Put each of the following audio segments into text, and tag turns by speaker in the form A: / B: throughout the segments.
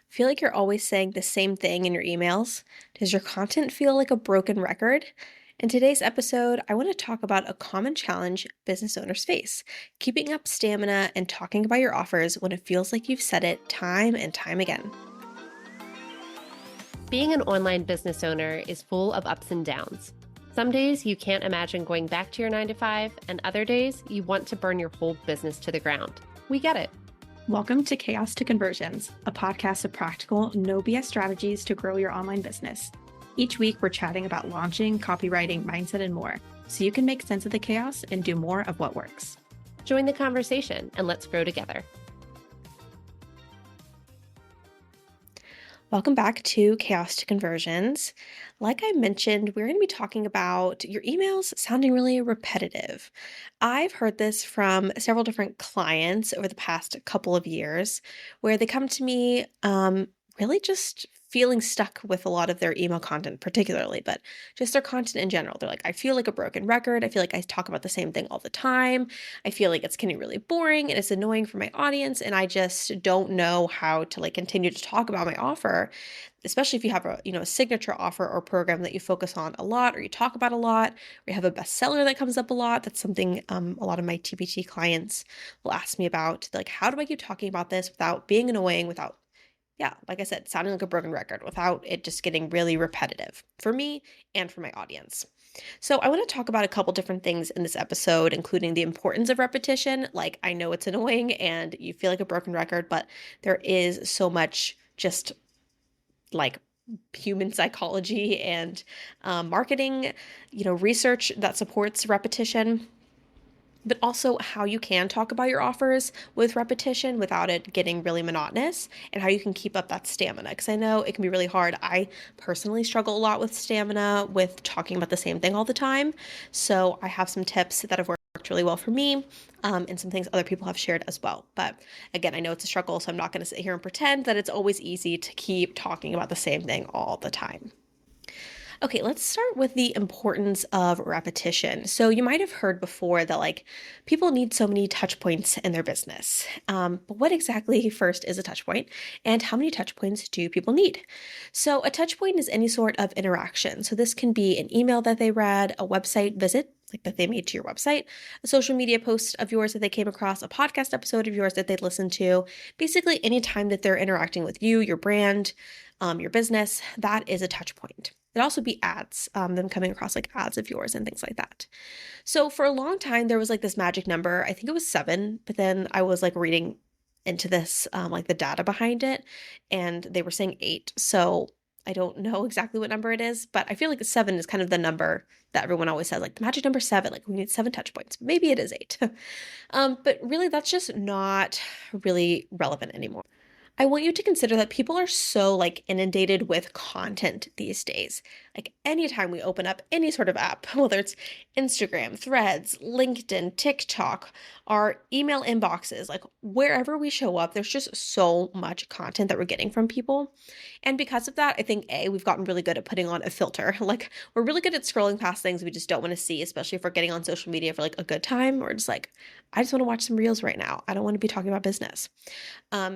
A: Feel like you're always saying the same thing in your emails? Does your content feel like a broken record? In today's episode, I want to talk about a common challenge business owners face, keeping up stamina and talking about your offers when it feels like you've said it time and time again.
B: Being an online business owner is full of ups and downs. Some days you can't imagine going back to your 9 to 5, and other days you want to burn your whole business to the ground. We get it.
C: Welcome to Chaos to Conversions, a podcast of practical, no BS strategies to grow your online business. Each week, we're chatting about launching, copywriting, mindset, and more, so you can make sense of the chaos and do more of what works.
B: Join the conversation and let's grow together.
A: Welcome back to Chaos to Conversions. Like I mentioned, we're going to be talking about your emails sounding really repetitive. I've heard this from several different clients over the past couple of years where they come to me really just feeling stuck with a lot of their email content particularly, but just their content in general. They're like, I feel like a broken record. I feel like I talk about the same thing all the time. I feel like it's getting really boring and it's annoying for my audience. And I just don't know how to continue to talk about my offer, especially if you have a signature offer or program that you focus on a lot or you talk about a lot, or you have a bestseller that comes up a lot. That's something a lot of my TPT clients will ask me about. They're like, how do I keep talking about this without being annoying, without like I said, sounding like a broken record, without it just getting really repetitive for me and for my audience. So I want to talk about a couple different things in this episode, including the importance of repetition. Like, I know it's annoying and you feel like a broken record, but there is so much just like human psychology and marketing, research that supports repetition, but also how you can talk about your offers with repetition without it getting really monotonous, and how you can keep up that stamina. Because I know it can be really hard. I personally struggle a lot with stamina, with talking about the same thing all the time. So I have some tips that have worked really well for me, and some things other people have shared as well. But again, I know it's a struggle, so I'm not going to sit here and pretend that it's always easy to keep talking about the same thing all the time. Okay, let's start with the importance of repetition. So you might have heard before that people need so many touch points in their business. But what exactly first is a touch point, and how many touch points do people need? So a touch point is any sort of interaction. So this can be an email that they read, a website visit, like that they made to your website, a social media post of yours that they came across, a podcast episode of yours that they listened to. Basically, any time that they're interacting with you, your brand, your business, that is a touch point. It'd also be ads, them coming across ads of yours and things like that. So for a long time, there was this magic number. I think it was 7, but then I was reading into this, the data behind it, and they were saying 8. So I don't know exactly what number it is, but I feel like 7 is kind of the number that everyone always says, the magic number 7, we need 7 touch points. Maybe it is 8. But really, that's just not really relevant anymore. I want you to consider that people are so inundated with content these days. Anytime we open up any sort of app, whether it's Instagram, Threads, LinkedIn, TikTok, our email inboxes, wherever we show up, there's just so much content that we're getting from people. And because of that, I think we've gotten really good at putting on a filter. We're really good at scrolling past things we just don't want to see, especially if we're getting on social media for a good time, or just I just want to watch some reels right now. I don't want to be talking about business.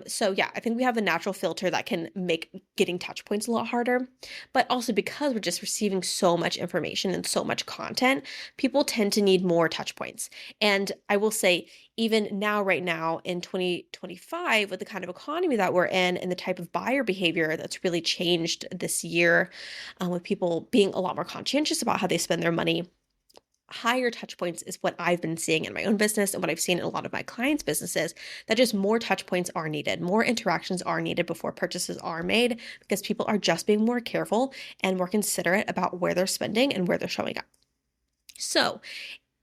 A: So yeah, I think we have a natural filter that can make getting touch points a lot harder, but also because we're just receiving so much information and so much content, people tend to need more touch points. And I will say, even now, right now in 2025, with the kind of economy that we're in and the type of buyer behavior that's really changed this year, with people being a lot more conscientious about how they spend their money, higher touch points is what I've been seeing in my own business and what I've seen in a lot of my clients' businesses, that just more touch points are needed. More interactions are needed before purchases are made, because people are just being more careful and more considerate about where they're spending and where they're showing up. So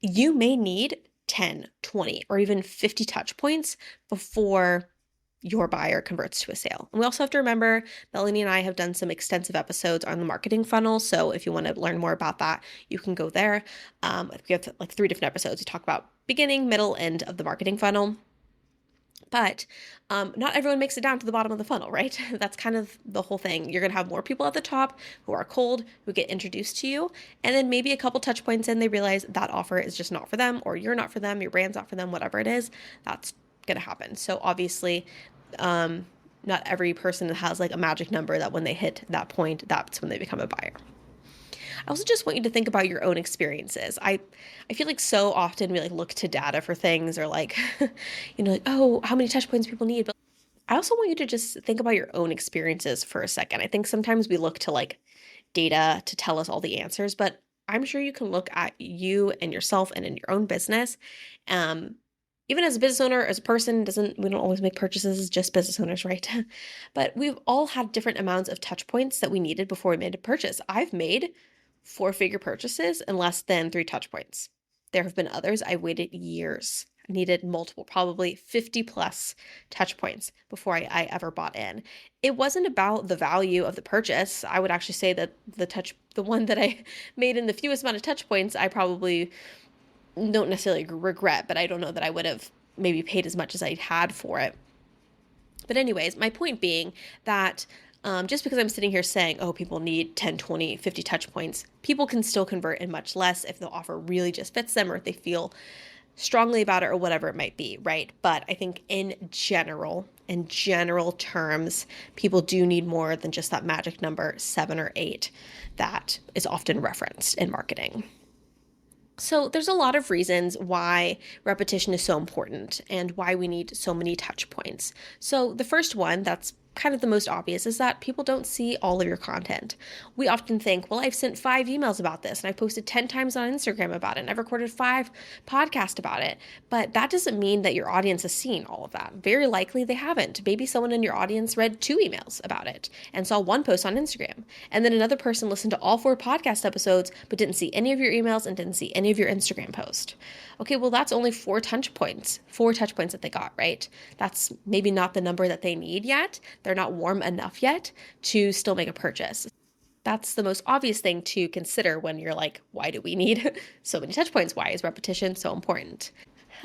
A: you may need 10, 20, or even 50 touch points before your buyer converts to a sale. And we also have to remember, Melanie and I have done some extensive episodes on the marketing funnel. So if you want to learn more about that, you can go there. We have 3 different episodes. We talk about beginning, middle, end of the marketing funnel. But not everyone makes it down to the bottom of the funnel, right? That's kind of the whole thing. You're going to have more people at the top who are cold, who get introduced to you, and then maybe a couple touch points in, they realize that offer is just not for them, or you're not for them, your brand's not for them, whatever it is, that's going to happen. So obviously, not every person has like a magic number that when they hit that point, that's when they become a buyer. I also just want you to think about your own experiences. I feel like so often we like look to data for things or like, like, oh, how many touch points people need. But I also want you to just think about your own experiences for a second. I think sometimes we look to like data to tell us all the answers, but I'm sure you can look at you and yourself and in your own business. Um, Even as a business owner, as a person, doesn't we don't always make purchases as just business owners, right? But we've all had different amounts of touch points that we needed before we made a purchase. I've made four-figure purchases in less than 3 touch points. There have been others I waited years. I needed multiple, probably 50 plus touch points before I ever bought in. It wasn't about the value of the purchase. I would actually say that the one that I made in the fewest amount of touch points, I probably don't necessarily regret, but I don't know that I would have maybe paid as much as I had for it. But anyways, my point being that just because I'm sitting here saying, oh, people need 10, 20, 50 touch points, people can still convert in much less if the offer really just fits them or if they feel strongly about it or whatever it might be, right? But I think in general terms, people do need more than just that magic number 7 or 8 that is often referenced in marketing. So there's a lot of reasons why repetition is so important and why we need so many touch points. So the first one that's kind of the most obvious is that people don't see all of your content. We often think, well, I've sent 5 emails about this and I've posted 10 times on Instagram about it and I've recorded 5 podcasts about it. But that doesn't mean that your audience has seen all of that. Very likely they haven't. Maybe someone in your audience read 2 emails about it and saw 1 post on Instagram. And then another person listened to all 4 podcast episodes but didn't see any of your emails and didn't see any of your Instagram post. Okay, well, that's only 4 touch points that they got, right? That's maybe not the number that they need yet. They're not warm enough yet to still make a purchase. That's the most obvious thing to consider when you're like, why do we need so many touch points? Why is repetition so important?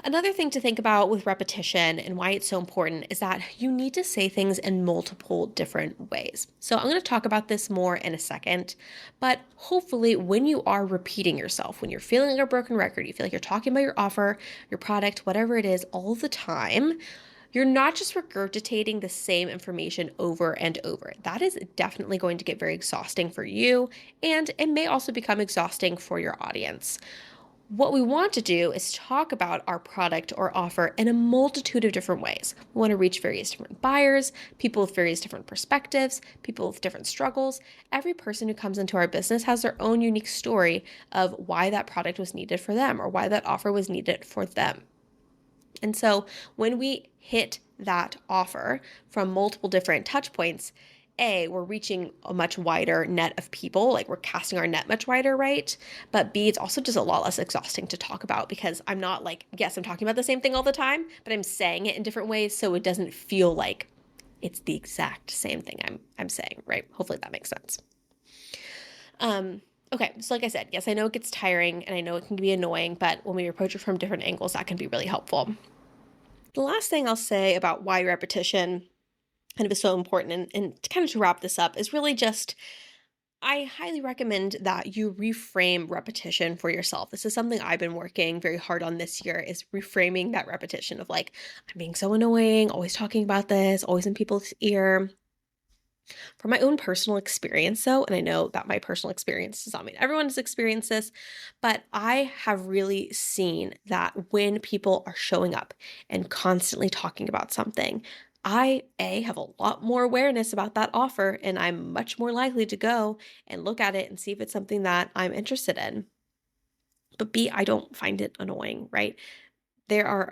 A: Another thing to think about with repetition and why it's so important is that you need to say things in multiple different ways. So I'm going to talk about this more in a second, but hopefully when you are repeating yourself, when you're feeling like a broken record, you feel like you're talking about your offer, your product, whatever it is all the time, you're not just regurgitating the same information over and over. That is definitely going to get very exhausting for you, and it may also become exhausting for your audience. What we want to do is talk about our product or offer in a multitude of different ways. We want to reach various different buyers, people with various different perspectives, people with different struggles. Every person who comes into our business has their own unique story of why that product was needed for them or why that offer was needed for them. And so when we hit that offer from multiple different touch points, we're reaching a much wider net of people, like we're casting our net much wider, right? But B, it's also just a lot less exhausting to talk about because I'm not like, yes, I'm talking about the same thing all the time, but I'm saying it in different ways so it doesn't feel like it's the exact same thing I'm saying, right? Hopefully that makes sense. Okay, so like I said, yes, I know it gets tiring and I know it can be annoying, but when we approach it from different angles, that can be really helpful. The last thing I'll say about why repetition kind of is so important and kind of to wrap this up is really just I highly recommend that you reframe repetition for yourself. This is something I've been working very hard on this year is reframing that repetition of like, I'm being so annoying, always talking about this, always in people's ear. From my own personal experience, though, and I know that my personal experience does not mean everyone has experienced this, but I have really seen that when people are showing up and constantly talking about something, I have a lot more awareness about that offer, and I'm much more likely to go and look at it and see if it's something that I'm interested in. But B, I don't find it annoying, right? They are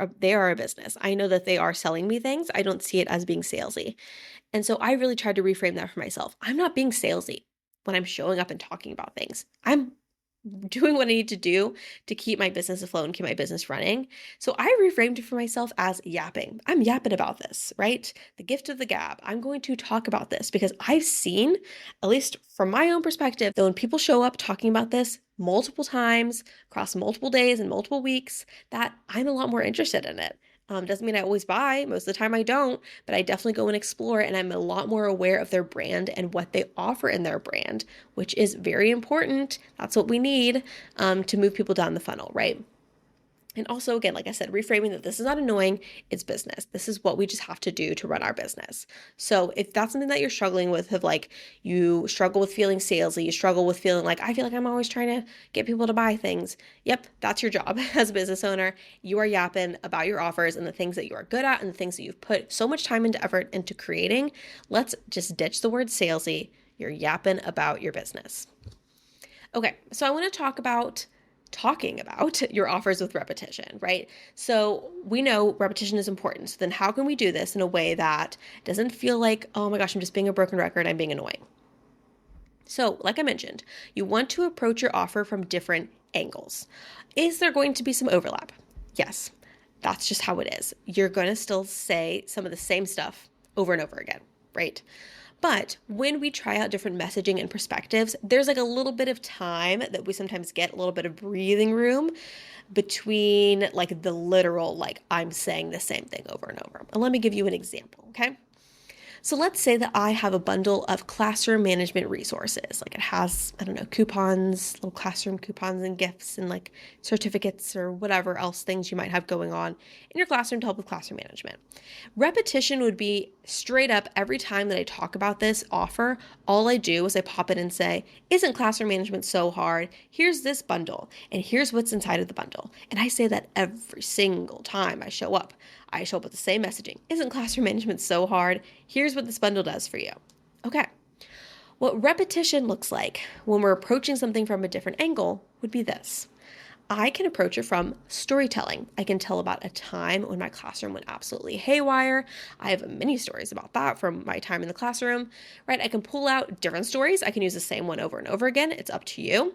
A: a business. I know that they are selling me things. I don't see it as being salesy. And so I really tried to reframe that for myself. I'm not being salesy when I'm showing up and talking about things. I'm doing what I need to do to keep my business afloat and keep my business running. So I reframed it for myself as yapping. I'm yapping about this, right? The gift of the gab. I'm going to talk about this because I've seen, at least from my own perspective, that when people show up talking about this multiple times across multiple days and multiple weeks, that I'm a lot more interested in it. Doesn't mean I always buy. Most of the time I don't, but I definitely go and explore and I'm a lot more aware of their brand and what they offer in their brand, which is very important. That's what we need to move people down the funnel, right? And also, again, like I said, reframing that this is not annoying, it's business. This is what we just have to do to run our business. So if that's something that you're struggling with, of like you struggle with feeling salesy, you struggle with feeling like, I feel like I'm always trying to get people to buy things. Yep, that's your job as a business owner. You are yapping about your offers and the things that you are good at and the things that you've put so much time and effort into creating. Let's just ditch the word salesy. You're yapping about your business. Okay, so I want to talking about your offers with repetition, right? So we know repetition is important. So then how can we do this in a way that doesn't feel like, oh my gosh, I'm just being a broken record, I'm being annoying. So, like I mentioned, you want to approach your offer from different angles. Is there going to be some overlap? Yes, that's just how it is. You're going to still say some of the same stuff over and over again, right? But when we try out different messaging and perspectives, there's like a little bit of time that we sometimes get, a little bit of breathing room between like the literal, like I'm saying the same thing over and over. And let me give you an example, okay? So let's say that I have a bundle of classroom management resources. Like it has, I don't know, coupons, little classroom coupons and gifts and like certificates or whatever else things you might have going on in your classroom to help with classroom management. Repetition would be straight up every time that I talk about this offer, all I do is I pop it and say, isn't classroom management so hard? Here's this bundle and here's what's inside of the bundle. And I say that every single time I show up. I show up with the same messaging. Isn't classroom management so hard? Here's what this bundle does for you. Okay. What repetition looks like when we're approaching something from a different angle would be this. I can approach it from storytelling. I can tell about a time when my classroom went absolutely haywire. I have many stories about that from my time in the classroom, right? I can pull out different stories. I can use the same one over and over again. It's up to you.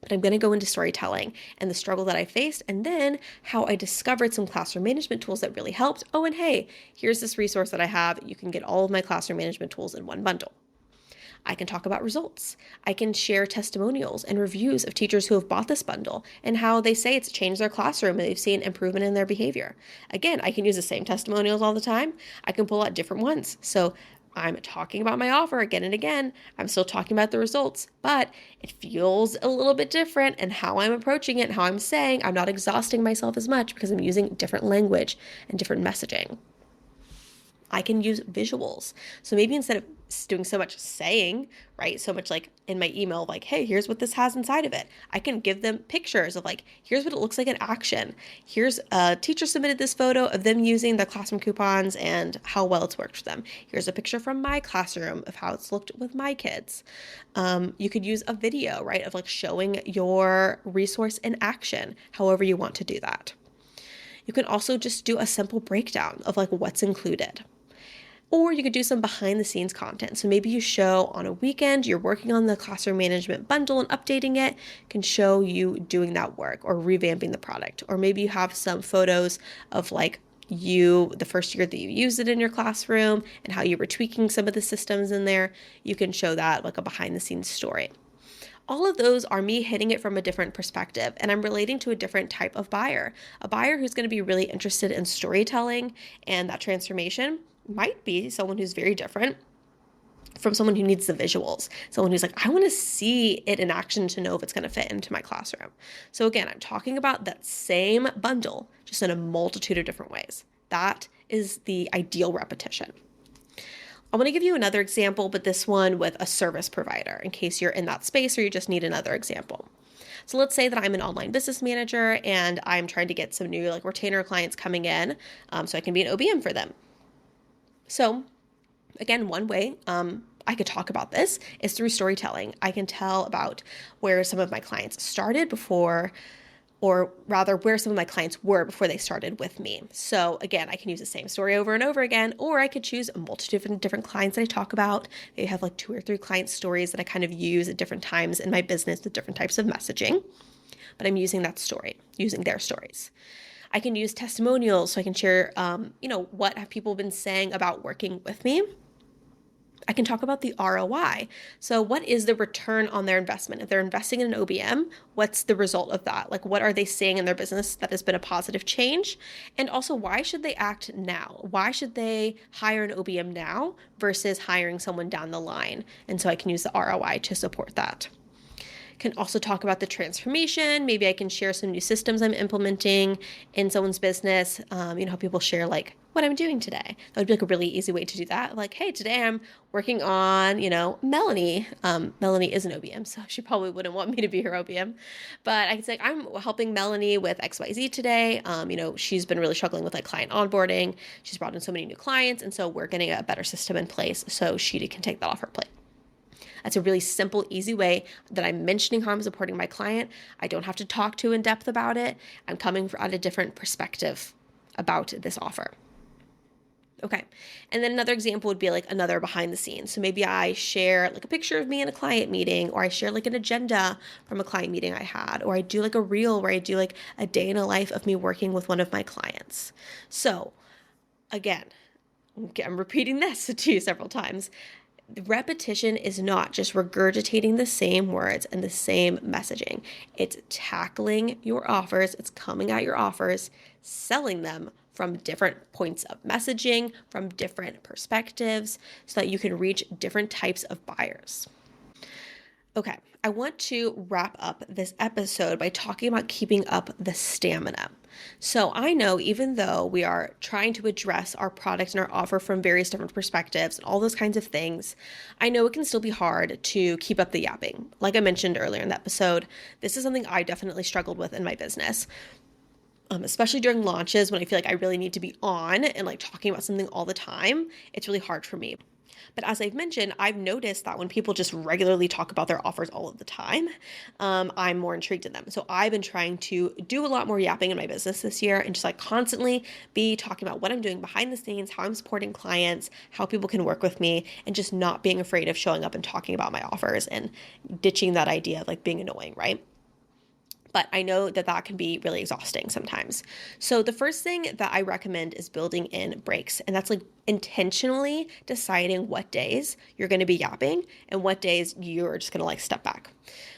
A: But I'm going to go into storytelling and the struggle that I faced, and then how I discovered some classroom management tools that really helped. Oh, and hey, here's this resource that I have. You can get all of my classroom management tools in one bundle. I can talk about results. I can share testimonials and reviews of teachers who have bought this bundle and how they say it's changed their classroom and they've seen improvement in their behavior. Again, I can use the same testimonials all the time. I can pull out different ones. So I'm talking about my offer again and again. I'm still talking about the results, but it feels a little bit different, and how I'm approaching it and how I'm saying, I'm not exhausting myself as much because I'm using different language and different messaging. I can use visuals. So maybe instead of doing so much saying, right, so much like in my email, like, hey, here's what this has inside of it. I can give them pictures of like, here's what it looks like in action. Here's a teacher submitted this photo of them using the classroom coupons and how well it's worked for them. Here's a picture from my classroom of how it's looked with my kids. You could use a video, right, of like showing your resource in action, however you want to do that. You can also just do a simple breakdown of like what's included. Or you could do some behind the scenes content. So maybe you show on a weekend, you're working on the classroom management bundle and updating it, can show you doing that work or revamping the product. Or maybe you have some photos of like you, the first year that you used it in your classroom and how you were tweaking some of the systems in there. You can show that like a behind the scenes story. All of those are me hitting it from a different perspective, and I'm relating to a different type of buyer. A buyer who's going to be really interested in storytelling and that transformation might be someone who's very different from someone who needs the visuals, someone who's like, I want to see it in action to know if it's going to fit into my classroom. So again, I'm talking about that same bundle, just in a multitude of different ways. That is the ideal repetition. I want to give you another example, but this one with a service provider in case you're in that space or you just need another example. So let's say that I'm an online business manager and I'm trying to get some new like retainer clients coming in so I can be an OBM for them. So again, one way I could talk about this is through storytelling. I can tell about where some of my clients started before, or rather where some of my clients were before they started with me. So again, I can use the same story over and over again, or I could choose a multitude of different clients that I talk about. They have like 2 or 3 client stories that I kind of use at different times in my business with different types of messaging, but I'm using that story, using their stories. I can use testimonials so I can share, what have people been saying about working with me. I can talk about the ROI. So what is the return on their investment? If they're investing in an OBM, what's the result of that? Like what are they seeing in their business that has been a positive change? And also why should they act now? Why should they hire an OBM now versus hiring someone down the line? And so I can use the ROI to support that. Can also talk about the transformation. Maybe I can share some new systems I'm implementing in someone's business. How people share like what I'm doing today. That would be like a really easy way to do that. Like, hey, today I'm working on, Melanie. Melanie is an OBM, so she probably wouldn't want me to be her OBM. But I can say, I'm helping Melanie with XYZ today. She's been really struggling with like client onboarding. She's brought in so many new clients. And so we're getting a better system in place so she can take that off her plate. That's a really simple, easy way that I'm mentioning how I'm supporting my client. I don't have to talk too in depth about it. I'm coming at a different perspective about this offer. Okay. And then another example would be like another behind the scenes. So maybe I share like a picture of me in a client meeting, or I share like an agenda from a client meeting I had, or I do like a reel where I do like a day in a life of me working with one of my clients. So again, I'm repeating this to you several times. Repetition is not just regurgitating the same words and the same messaging. It's tackling your offers. It's coming at your offers, selling them from different points of messaging, from different perspectives, so that you can reach different types of buyers. Okay, I want to wrap up this episode by talking about keeping up the stamina. So I know even though we are trying to address our product and our offer from various different perspectives and all those kinds of things, I know it can still be hard to keep up the yapping. Like I mentioned earlier in the episode, this is something I definitely struggled with in my business. Especially during launches when I feel like I really need to be on and like talking about something all the time, it's really hard for me. But as I've mentioned, I've noticed that when people just regularly talk about their offers all of the time, I'm more intrigued in them. So I've been trying to do a lot more yapping in my business this year and just like constantly be talking about what I'm doing behind the scenes, how I'm supporting clients, how people can work with me, and just not being afraid of showing up and talking about my offers and ditching that idea of like being annoying, right? But I know that that can be really exhausting sometimes. So the first thing that I recommend is building in breaks. And that's like intentionally deciding what days you're going to be yapping and what days you're just going to like step back.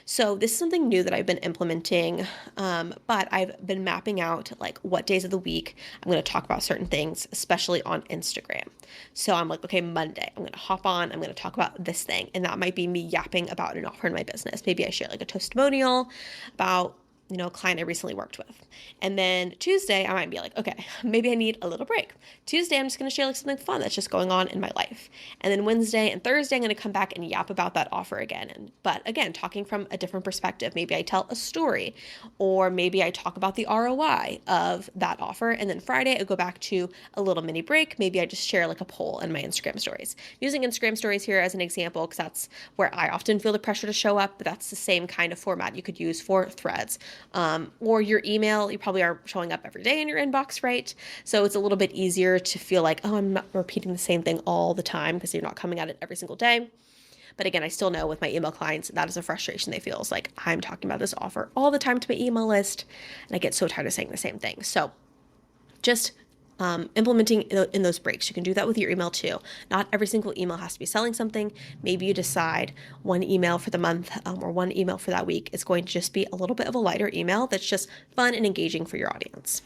A: So this is something new that I've been implementing, but I've been mapping out like what days of the week I'm going to talk about certain things, especially on Instagram. So I'm like, okay, Monday, I'm going to hop on, I'm going to talk about this thing. And that might be me yapping about an offer in my business. Maybe I share like a testimonial about a client I recently worked with. And then Tuesday, I might be like, okay, maybe I need a little break. Tuesday, I'm just going to share like something fun that's just going on in my life. And then Wednesday and Thursday, I'm going to come back and yap about that offer again. But again, talking from a different perspective. Maybe I tell a story, or maybe I talk about the ROI of that offer. And then Friday, I go back to a little mini break. Maybe I just share like a poll in my Instagram stories. I'm using Instagram stories here as an example because that's where I often feel the pressure to show up, but that's the same kind of format you could use for threads. Or your email, you probably are showing up every day in your inbox, right? So it's a little bit easier to feel like, oh, I'm not repeating the same thing all the time because you're not coming at it every single day. But again, I still know with my email clients, that is a frustration they feel. It's like, I'm talking about this offer all the time to my email list, and I get so tired of saying the same thing. So just implementing in those breaks. You can do that with your email too. Not every single email has to be selling something. Maybe you decide one email for the month or one email for that week is going to just be a little bit of a lighter email that's just fun and engaging for your audience.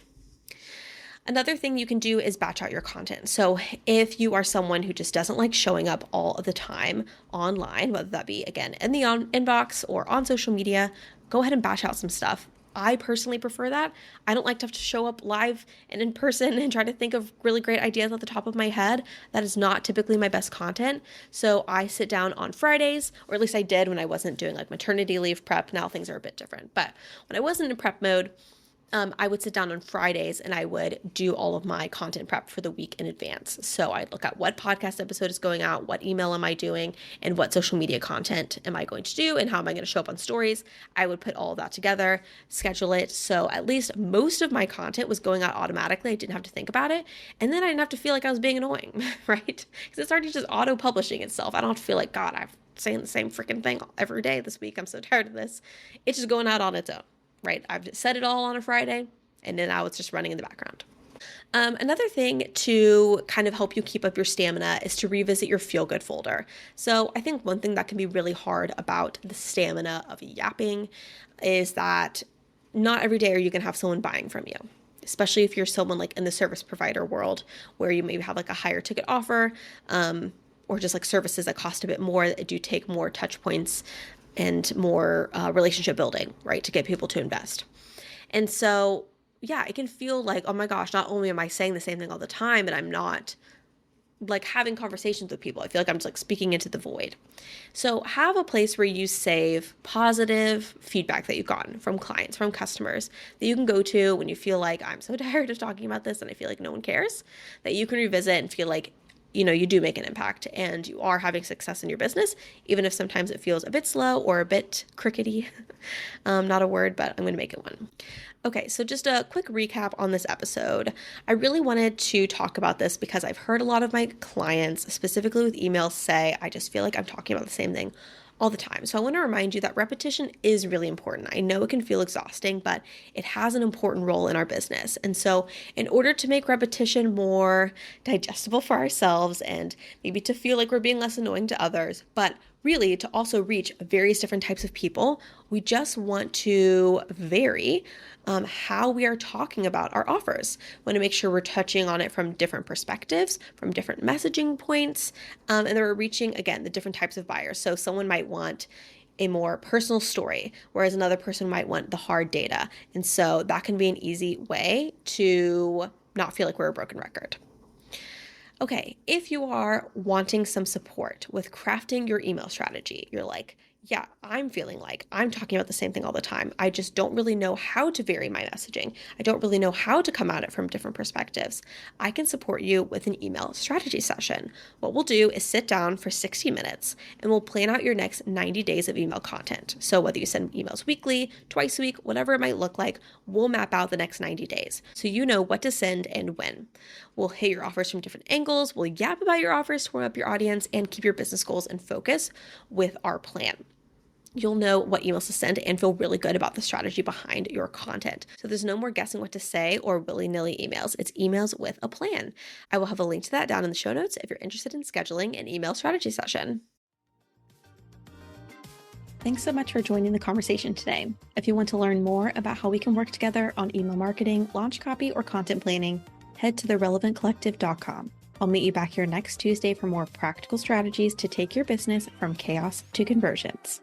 A: Another thing you can do is batch out your content. So if you are someone who just doesn't like showing up all of the time online, whether that be, again, in the inbox or on social media, go ahead and batch out some stuff. I personally prefer that. I don't like to have to show up live and in person and try to think of really great ideas at the top of my head. That is not typically my best content. So I sit down on Fridays, or at least I did when I wasn't doing like maternity leave prep. Now things are a bit different. But when I wasn't in prep mode, I would sit down on Fridays and I would do all of my content prep for the week in advance. So I'd look at what podcast episode is going out, what email am I doing, and what social media content am I going to do, and how am I going to show up on stories. I would put all of that together, schedule it. So at least most of my content was going out automatically. I didn't have to think about it. And then I didn't have to feel like I was being annoying, right? Because it's already just auto-publishing itself. I don't have to feel like, God, I'm saying the same freaking thing every day this week. I'm so tired of this. It's just going out on its own. Right? I've set it all on a Friday, and then now it's just running in the background. Another thing to kind of help you keep up your stamina is to revisit your feel-good folder. So I think one thing that can be really hard about the stamina of yapping is that not every day are you going to have someone buying from you, especially if you're someone like in the service provider world where you maybe have like a higher ticket offer, or just like services that cost a bit more, that do take more touch points. and more relationship building, right? To get people to invest. And so, yeah, it can feel like, oh my gosh, not only am I saying the same thing all the time, and I'm not like having conversations with people. I feel like I'm just like speaking into the void. So have a place where you save positive feedback that you've gotten from clients, from customers that you can go to when you feel like I'm so tired of talking about this and I feel like no one cares, that you can revisit and feel like, you do make an impact and you are having success in your business, even if sometimes it feels a bit slow or a bit crickety. Not a word, but I'm going to make it one. Okay, so just a quick recap on this episode. I really wanted to talk about this because I've heard a lot of my clients, specifically with emails, say, I just feel like I'm talking about the same thing all the time. So I want to remind you that repetition is really important. I know it can feel exhausting, but it has an important role in our business. And so in order to make repetition more digestible for ourselves and maybe to feel like we're being less annoying to others, but really to also reach various different types of people, we just want to vary how we are talking about our offers. We want to make sure we're touching on it from different perspectives, from different messaging points, and that we're reaching, again, the different types of buyers. So someone might want a more personal story, whereas another person might want the hard data. And so that can be an easy way to not feel like we're a broken record. Okay, if you are wanting some support with crafting your email strategy, you're like, yeah, I'm feeling like I'm talking about the same thing all the time. I just don't really know how to vary my messaging. I don't really know how to come at it from different perspectives. I can support you with an email strategy session. What we'll do is sit down for 60 minutes and we'll plan out your next 90 days of email content. So whether you send emails weekly, twice a week, whatever it might look like, we'll map out the next 90 days so you know what to send and when. We'll hit your offers from different angles. We'll yap about your offers to warm up your audience and keep your business goals in focus with our plan. You'll know what emails to send and feel really good about the strategy behind your content. So there's no more guessing what to say or willy-nilly emails. It's emails with a plan. I will have a link to that down in the show notes if you're interested in scheduling an email strategy session.
C: Thanks so much for joining the conversation today. If you want to learn more about how we can work together on email marketing, launch copy, or content planning, head to therelevantcollective.com. I'll meet you back here next Tuesday for more practical strategies to take your business from chaos to conversions.